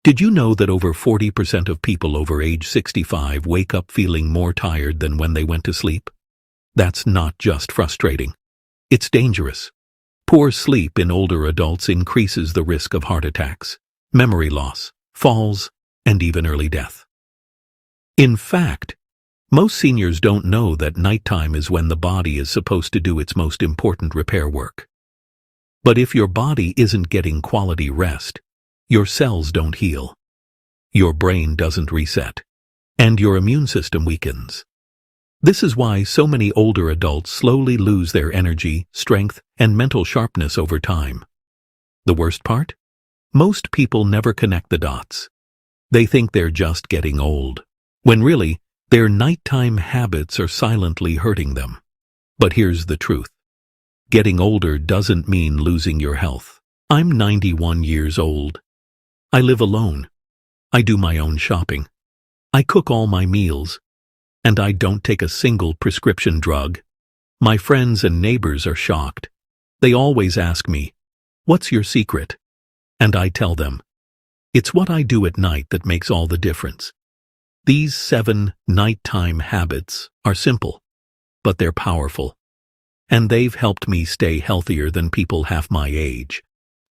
Did you know that over 40% of people over age 65 wake up feeling more tired than when they went to sleep? That's not just frustrating. It's dangerous. Poor sleep in older adults increases the risk of heart attacks, memory loss, falls, and even early death. In fact, most seniors don't know that nighttime is when the body is supposed to do its most important repair work. But if your body isn't getting quality rest, your cells don't heal, your brain doesn't reset, and your immune system weakens. This is why so many older adults slowly lose their energy, strength, and mental sharpness over time. The worst part? Most people never connect the dots. They think they're just getting old, when really, their nighttime habits are silently hurting them. But here's the truth. Getting older doesn't mean losing your health. I'm 91 years old. I live alone. I do my own shopping. I cook all my meals. And I don't take a single prescription drug. My friends and neighbors are shocked. They always ask me, "What's your secret?" And I tell them, "It's what I do at night that makes all the difference." These 7 nighttime habits are simple, but they're powerful. And they've helped me stay healthier than people half my age.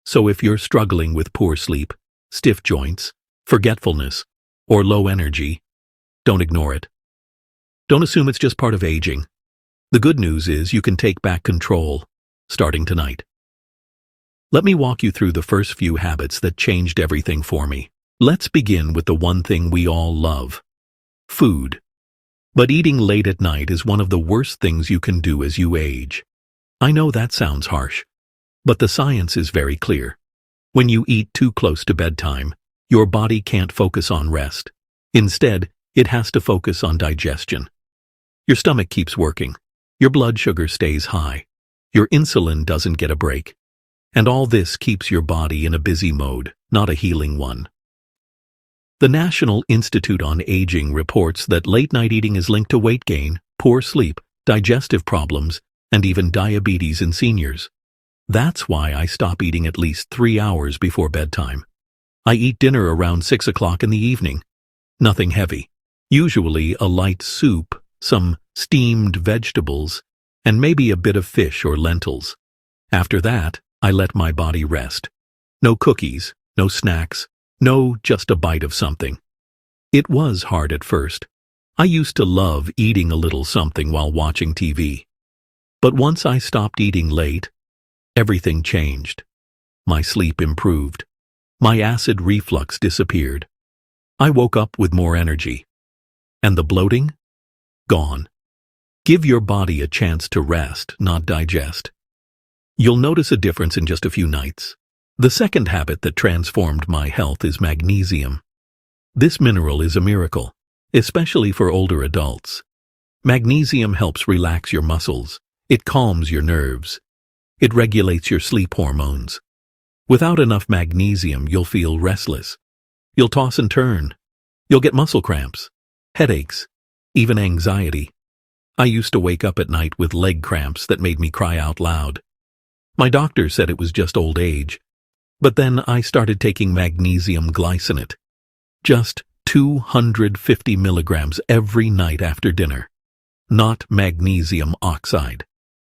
So if you're struggling with poor sleep, stiff joints, forgetfulness, or low energy, don't ignore it. Don't assume it's just part of aging. The good news is you can take back control, starting tonight. Let me walk you through the first few habits that changed everything for me. Let's begin with the one thing we all love: food. But eating late at night is one of the worst things you can do as you age. I know that sounds harsh, but the science is very clear. When you eat too close to bedtime, your body can't focus on rest. Instead, it has to focus on digestion. Your stomach keeps working. Your blood sugar stays high. Your insulin doesn't get a break. And all this keeps your body in a busy mode, not a healing one. The National Institute on Aging reports that late-night eating is linked to weight gain, poor sleep, digestive problems, and even diabetes in seniors. That's why I stop eating at least 3 hours before bedtime. I eat dinner around 6 o'clock in the evening. Nothing heavy. Usually a light soup, some steamed vegetables, and maybe a bit of fish or lentils. After that, I let my body rest. No cookies, no snacks, no just a bite of something. It was hard at first. I used to love eating a little something while watching TV. But once I stopped eating late, everything changed. My sleep improved. My acid reflux disappeared. I woke up with more energy. And the bloating? Gone. Give your body a chance to rest, not digest. You'll notice a difference in just a few nights. The second habit that transformed my health is magnesium. This mineral is a miracle, especially for older adults. Magnesium helps relax your muscles. It calms your nerves. It regulates your sleep hormones. Without enough magnesium, you'll feel restless. You'll toss and turn. You'll get muscle cramps, headaches, even anxiety. I used to wake up at night with leg cramps that made me cry out loud. My doctor said it was just old age. But then I started taking magnesium glycinate. Just 250 milligrams every night after dinner. Not magnesium oxide.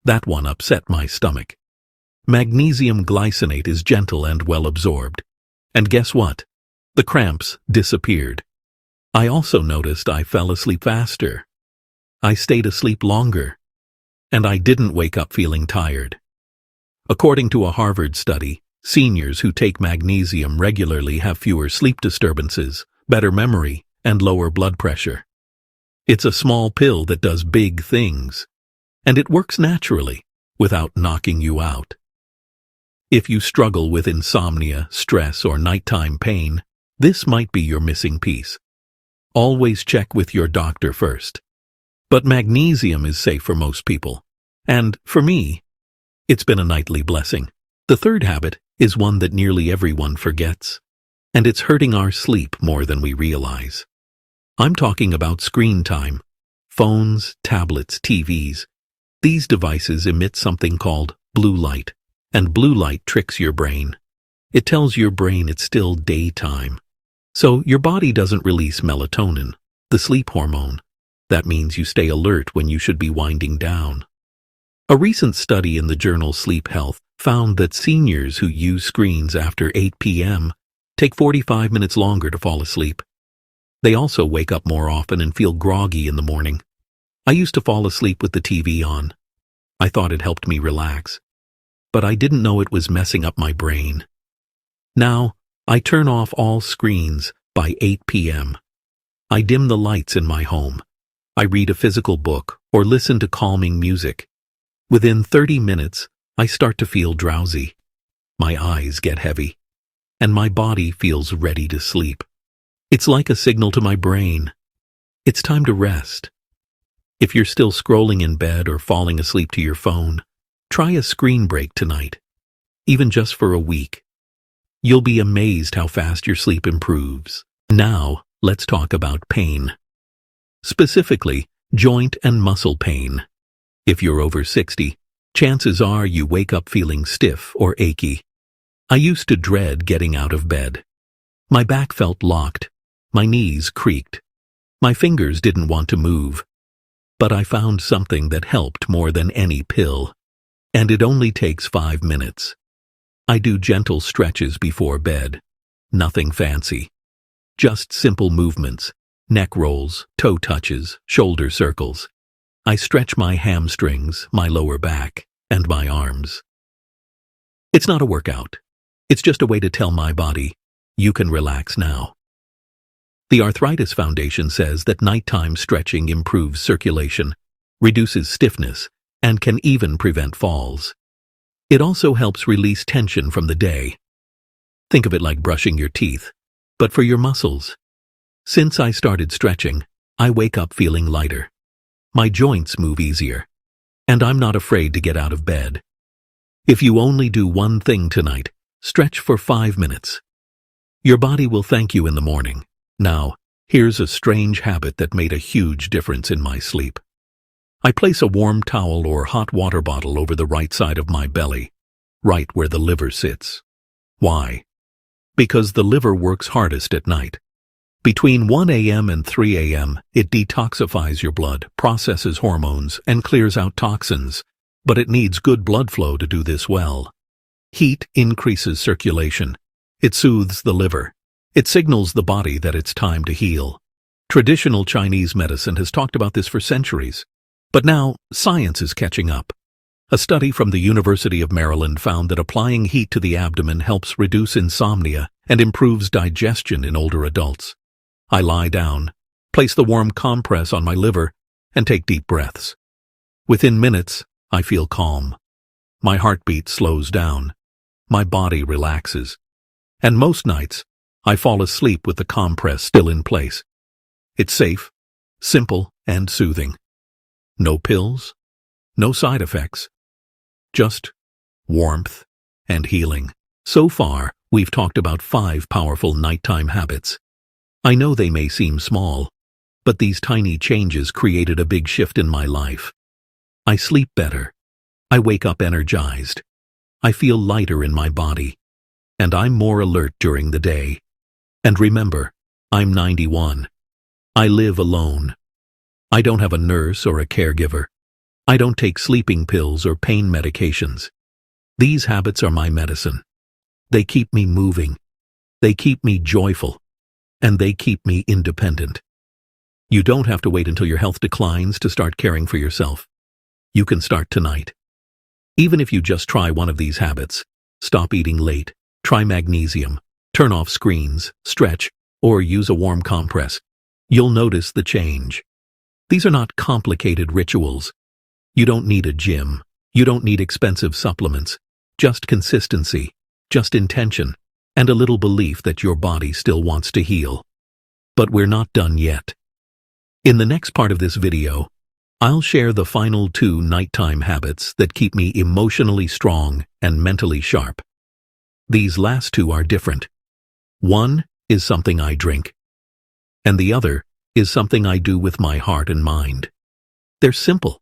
That one upset my stomach. Magnesium glycinate is gentle and well absorbed. And guess what? The cramps disappeared. I also noticed I fell asleep faster. I stayed asleep longer. And I didn't wake up feeling tired. According to a Harvard study, seniors who take magnesium regularly have fewer sleep disturbances, better memory, and lower blood pressure. It's a small pill that does big things. And it works naturally, without knocking you out. If you struggle with insomnia, stress, or nighttime pain, this might be your missing piece. Always check with your doctor first. But magnesium is safe for most people. And, for me, it's been a nightly blessing. The third habit is one that nearly everyone forgets. And it's hurting our sleep more than we realize. I'm talking about screen time. Phones, tablets, TVs. These devices emit something called blue light. And blue light tricks your brain. It tells your brain it's still daytime, So your body doesn't release melatonin, the sleep hormone. That means you stay alert when you should be winding down. A recent study in the journal Sleep Health found that seniors who use screens after 8 p.m. take 45 minutes longer to fall asleep. They also wake up more often and feel groggy in the morning. I used to fall asleep with the TV on. I thought it helped me relax, but I didn't know it was messing up my brain. Now, I turn off all screens by 8 p.m. I dim the lights in my home. I read a physical book or listen to calming music. Within 30 minutes, I start to feel drowsy. My eyes get heavy, and my body feels ready to sleep. It's like a signal to my brain. It's time to rest. If you're still scrolling in bed or falling asleep to your phone, try a screen break tonight, even just for a week. You'll be amazed how fast your sleep improves. Now, let's talk about pain. Specifically, joint and muscle pain. If you're over 60, chances are you wake up feeling stiff or achy. I used to dread getting out of bed. My back felt locked. My knees creaked. My fingers didn't want to move. But I found something that helped more than any pill. And it only takes 5 minutes. I do gentle stretches before bed. Nothing fancy. Just simple movements. Neck rolls, toe touches, shoulder circles. I stretch my hamstrings, my lower back, and my arms. It's not a workout. It's just a way to tell my body, you can relax now. The Arthritis Foundation says that nighttime stretching improves circulation, reduces stiffness, and can even prevent falls. It also helps release tension from the day. Think of it like brushing your teeth, but for your muscles. Since I started stretching, I wake up feeling lighter. My joints move easier, and I'm not afraid to get out of bed. If you only do one thing tonight, stretch for 5 minutes. Your body will thank you in the morning. Now, here's a strange habit that made a huge difference in my sleep. I place a warm towel or hot water bottle over the right side of my belly, right where the liver sits. Why? Because the liver works hardest at night. Between 1 a.m. and 3 a.m., it detoxifies your blood, processes hormones, and clears out toxins, but it needs good blood flow to do this well. Heat increases circulation. It soothes the liver. It signals the body that it's time to heal. Traditional Chinese medicine has talked about this for centuries, but now science is catching up. A study from the University of Maryland found that applying heat to the abdomen helps reduce insomnia and improves digestion in older adults. I lie down, place the warm compress on my liver, and take deep breaths. Within minutes, I feel calm. My heartbeat slows down. My body relaxes. And most nights, I fall asleep with the compress still in place. It's safe, simple, and soothing. No pills, no side effects. Just warmth and healing. So far, we've talked about 5 powerful nighttime habits. I know they may seem small, but these tiny changes created a big shift in my life. I sleep better. I wake up energized. I feel lighter in my body. And I'm more alert during the day. And remember, I'm 91. I live alone. I don't have a nurse or a caregiver. I don't take sleeping pills or pain medications. These habits are my medicine. They keep me moving. They keep me joyful. And they keep me independent. You don't have to wait until your health declines to start caring for yourself. You can start tonight. Even if you just try one of these habits, stop eating late, try magnesium, turn off screens, stretch, or use a warm compress, you'll notice the change. These are not complicated rituals. You don't need a gym. You don't need expensive supplements. Just consistency, just intention, and a little belief that your body still wants to heal. But we're not done yet. In the next part of this video, I'll share the final 2 nighttime habits that keep me emotionally strong and mentally sharp. These last 2 are different. One is something I drink, and the other is something I do with my heart and mind. They're simple,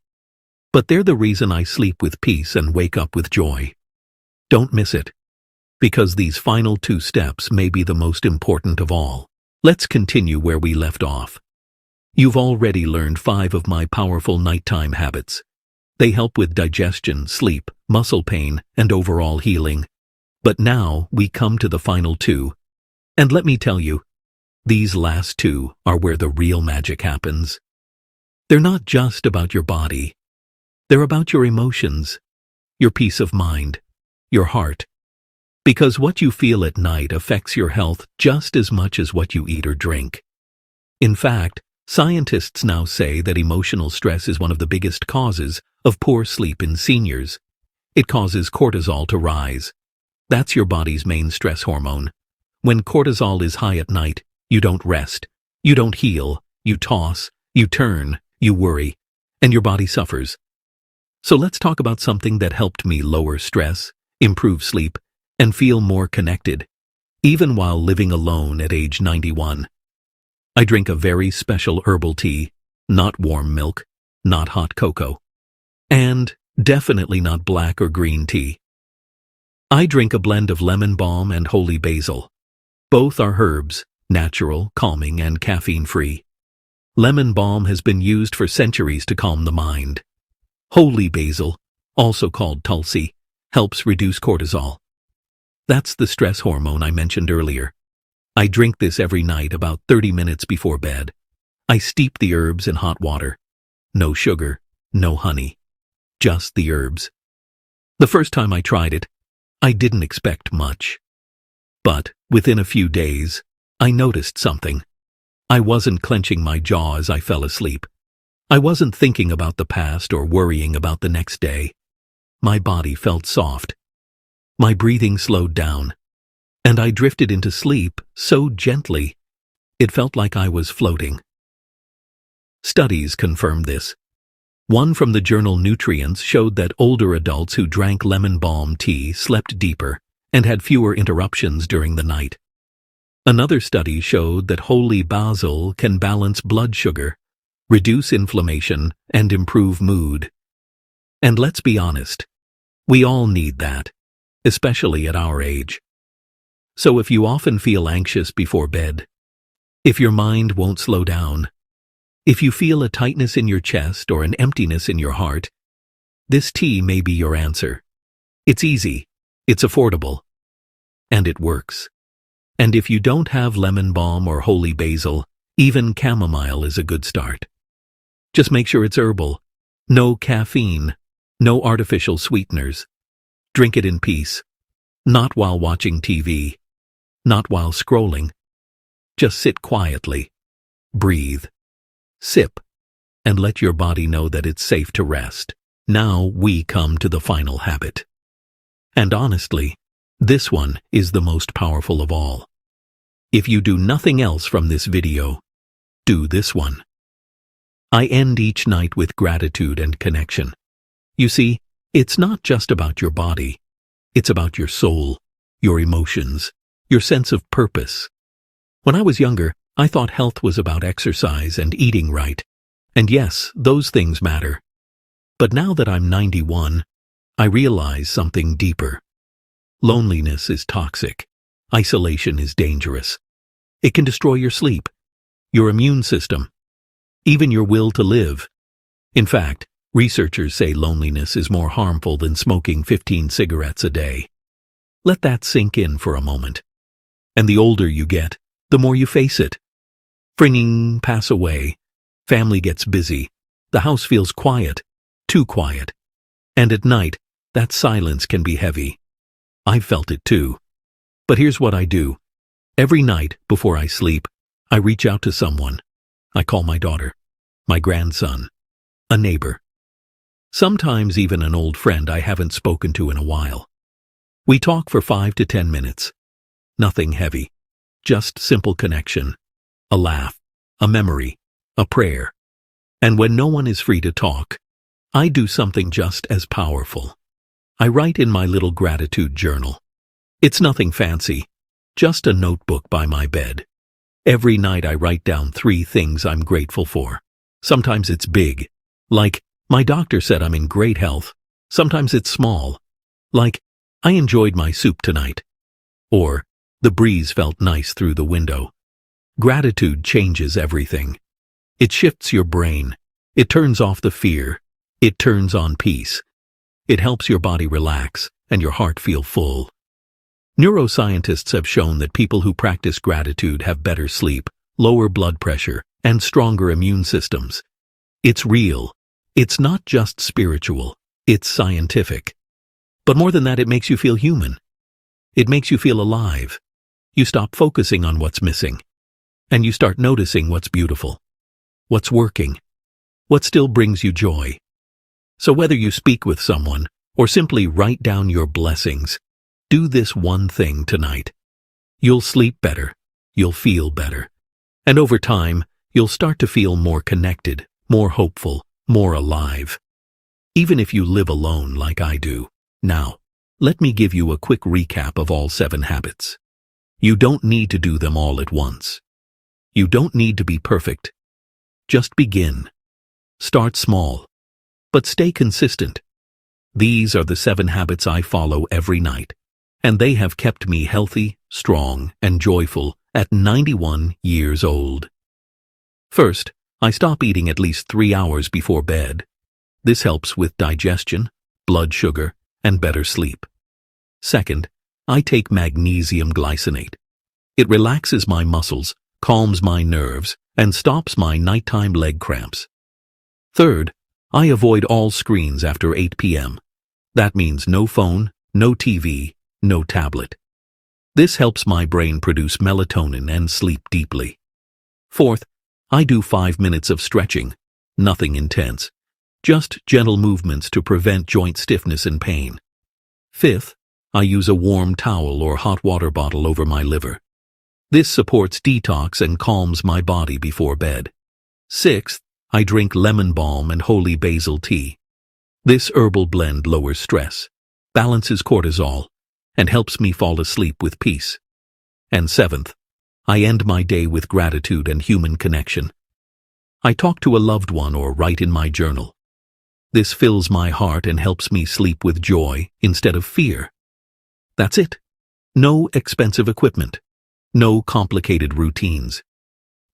but they're the reason I sleep with peace and wake up with joy. Don't miss it, because these final 2 steps may be the most important of all. Let's continue where we left off. You've already learned 5 of my powerful nighttime habits. They help with digestion, sleep, muscle pain, and overall healing. But now we come to the final 2. And let me tell you, these last 2 are where the real magic happens. They're not just about your body. They're about your emotions, your peace of mind, your heart. Because what you feel at night affects your health just as much as what you eat or drink. In fact, scientists now say that emotional stress is one of the biggest causes of poor sleep in seniors. It causes cortisol to rise. That's your body's main stress hormone. When cortisol is high at night, you don't rest, you don't heal, you toss, you turn, you worry, and your body suffers. So let's talk about something that helped me lower stress, improve sleep, and feel more connected, even while living alone at age 91. I drink a very special herbal tea, not warm milk, not hot cocoa, and definitely not black or green tea. I drink a blend of lemon balm and holy basil. Both are herbs, natural, calming, and caffeine-free. Lemon balm has been used for centuries to calm the mind. Holy basil, also called tulsi, helps reduce cortisol. That's the stress hormone I mentioned earlier. I drink this every night about 30 minutes before bed. I steep the herbs in hot water. No sugar, no honey. Just the herbs. The first time I tried it, I didn't expect much. But within a few days, I noticed something. I wasn't clenching my jaw as I fell asleep. I wasn't thinking about the past or worrying about the next day. My body felt soft. My breathing slowed down, and I drifted into sleep so gently, it felt like I was floating. Studies confirmed this. One from the journal Nutrients showed that older adults who drank lemon balm tea slept deeper and had fewer interruptions during the night. Another study showed that holy basil can balance blood sugar, reduce inflammation, and improve mood. And let's be honest, we all need that, especially at our age. So if you often feel anxious before bed, if your mind won't slow down, if you feel a tightness in your chest or an emptiness in your heart, this tea may be your answer. It's easy, it's affordable, and it works. And if you don't have lemon balm or holy basil, even chamomile is a good start. Just make sure it's herbal, no caffeine, no artificial sweeteners. Drink it in peace, not while watching TV, not while scrolling. Just sit quietly, breathe, sip, and let your body know that it's safe to rest. Now we come to the final habit. And honestly, this one is the most powerful of all. If you do nothing else from this video, do this one. I end each night with gratitude and connection. You see, it's not just about your body. It's about your soul, your emotions, your sense of purpose. When I was younger, I thought health was about exercise and eating right. And yes, those things matter. But now that I'm 91, I realize something deeper. Loneliness is toxic. Isolation is dangerous. It can destroy your sleep, your immune system, even your will to live. In fact, researchers say loneliness is more harmful than smoking 15 cigarettes a day. Let that sink in for a moment. And the older you get, the more you face it. Friends pass away, family gets busy, the house feels quiet, too quiet. And at night, that silence can be heavy. I've felt it too. But here's what I do. Every night before I sleep, I reach out to someone. I call my daughter, my grandson, a neighbor. Sometimes even an old friend I haven't spoken to in a while. We talk for 5 to 10 minutes. Nothing heavy. Just simple connection. A laugh, a memory, a prayer. And when no one is free to talk, I do something just as powerful. I write in my little gratitude journal. It's nothing fancy, just a notebook by my bed. Every night I write down 3 things I'm grateful for. Sometimes it's big, like, my doctor said I'm in great health. Sometimes it's small, like, I enjoyed my soup tonight. Or, the breeze felt nice through the window. Gratitude changes everything. It shifts your brain. It turns off the fear. It turns on peace. It helps your body relax and your heart feel full. Neuroscientists have shown that people who practice gratitude have better sleep, lower blood pressure, and stronger immune systems. It's real. It's not just spiritual. It's scientific. But more than that, it makes you feel human. It makes you feel alive. You stop focusing on what's missing, and you start noticing what's beautiful, what's working, what still brings you joy. So whether you speak with someone or simply write down your blessings, do this one thing tonight. You'll sleep better, you'll feel better, and over time, you'll start to feel more connected, more hopeful, more alive. Even if you live alone like I do. Now, let me give you a quick recap of all 7 habits. You don't need to do them all at once. You don't need to be perfect. Just begin. Start small, but stay consistent. These are the 7 habits I follow every night, and they have kept me healthy, strong, and joyful at 91 years old. First, I stop eating at least 3 hours before bed. This helps with digestion, blood sugar, and better sleep. Second, I take magnesium glycinate. It relaxes my muscles, calms my nerves, and stops my nighttime leg cramps. Third, I avoid all screens after 8 p.m. That means no phone, no TV, no tablet. This helps my brain produce melatonin and sleep deeply. Fourth, I do 5 minutes of stretching, nothing intense, just gentle movements to prevent joint stiffness and pain. Fifth, I use a warm towel or hot water bottle over my liver. This supports detox and calms my body before bed. Sixth, I drink lemon balm and holy basil tea. This herbal blend lowers stress, balances cortisol, and helps me fall asleep with peace. And seventh, I end my day with gratitude and human connection. I talk to a loved one or write in my journal. This fills my heart and helps me sleep with joy instead of fear. That's it. No expensive equipment. No complicated routines.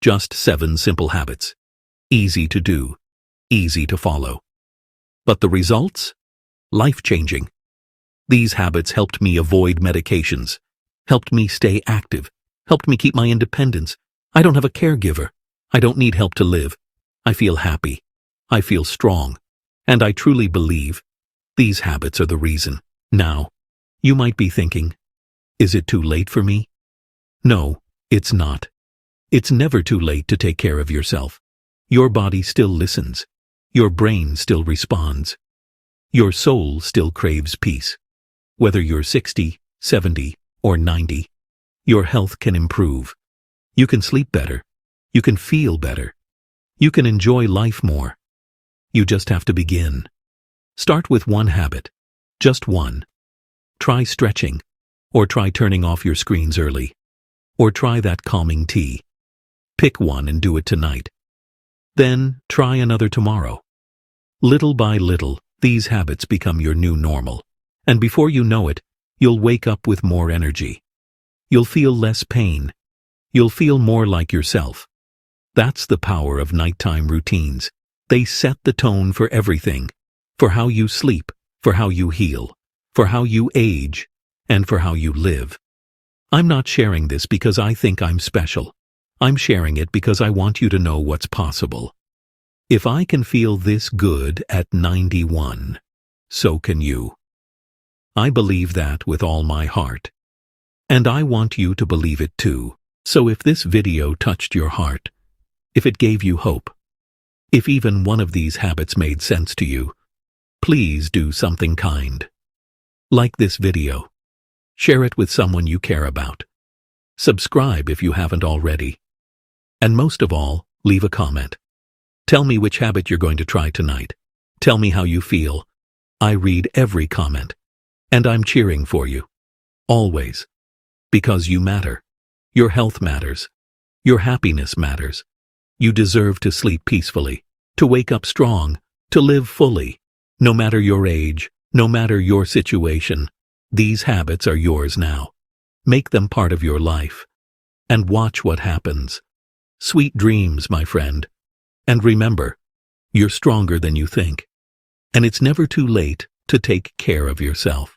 Just 7 simple habits. Easy to do. Easy to follow. But the results? Life-changing. These habits helped me avoid medications, helped me stay active, helped me keep my independence. I don't have a caregiver. I don't need help to live. I feel happy. I feel strong. And I truly believe these habits are the reason. Now, you might be thinking, is it too late for me? No, it's not. It's never too late to take care of yourself. Your body still listens. Your brain still responds. Your soul still craves peace. Whether you're 60, 70, or 90, your health can improve. You can sleep better. You can feel better. You can enjoy life more. You just have to begin. Start with one habit. Just one. Try stretching. Or try turning off your screens early. Or try that calming tea. Pick one and do it tonight. Then try another tomorrow. Little by little, these habits become your new normal. And before you know it, you'll wake up with more energy. You'll feel less pain. You'll feel more like yourself. That's the power of nighttime routines. They set the tone for everything. For how you sleep, for how you heal, for how you age, and for how you live. I'm not sharing this because I think I'm special. I'm sharing it because I want you to know what's possible. If I can feel this good at 91, so can you. I believe that with all my heart. And I want you to believe it too. So if this video touched your heart, if it gave you hope, if even one of these habits made sense to you, please do something kind. Like this video. Share it with someone you care about. Subscribe if you haven't already. And most of all, leave a comment. Tell me which habit you're going to try tonight. Tell me how you feel. I read every comment. And I'm cheering for you. Always. Because you matter. Your health matters. Your happiness matters. You deserve to sleep peacefully, to wake up strong, to live fully. No matter your age, no matter your situation, these habits are yours now. Make them part of your life. And watch what happens. Sweet dreams, my friend. And remember, you're stronger than you think. And it's never too late to take care of yourself.